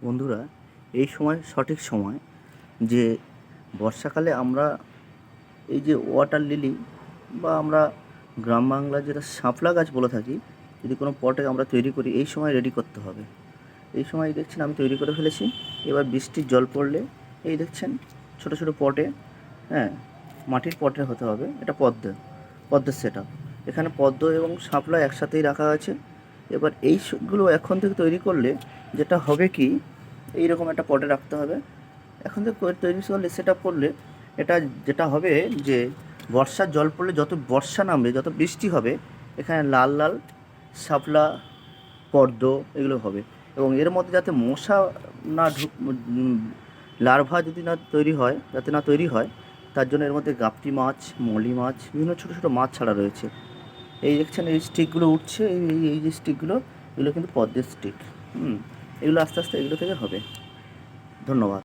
বন্ধুরা, এই সময় সঠিক সময় যে বর্ষাকালে আমরা এই যে ওয়াটার লিলি বা আমরা গ্রাম বাংলা যেটা শাপলা গাছ বলে থাকি, যদি কোনো পটে আমরা তৈরি করি এই সময় রেডি করতে হবে। এই সময় দেখছেন আমি তৈরি করে ফেলেছি। এবার বৃষ্টির জল পড়লে এই দেখছেন ছোটো ছোটো পটে, হ্যাঁ, মাটির পটে হতে হবে। এটা পদ্মের সেট আপ। এখানে পদ্ম এবং শাপলা একসাথেই রাখা আছে। এবার এইগুলো এখন থেকে তৈরি করলে যেটা হবে কি, এইরকম একটা পটে রাখতে হবে। এখন থেকে তৈরি করলে সেট আপ করলে এটা যেটা হবে যে বর্ষার জল পড়লে যত বর্ষা নামবে, যত বৃষ্টি হবে, এখানে লাল লাল শাপলা, পদ্ম এগুলো হবে। এবং এর মধ্যে যাতে মশা না লার্ভা যদি না তৈরি হয়, যাতে না তৈরি হয়, তার জন্য এর মধ্যে গাপ্পি মাছ, মলি মাছ, বিভিন্ন ছোটো ছোটো মাছ ছাড়া রয়েছে। এই দেখছেন এই স্টিকগুলো উঠছে, এই যে স্টিকগুলো, এগুলো কিন্তু পদ্মের স্টিক। এগুলো আস্তে আস্তে এগুলো থেকে হবে। ধন্যবাদ।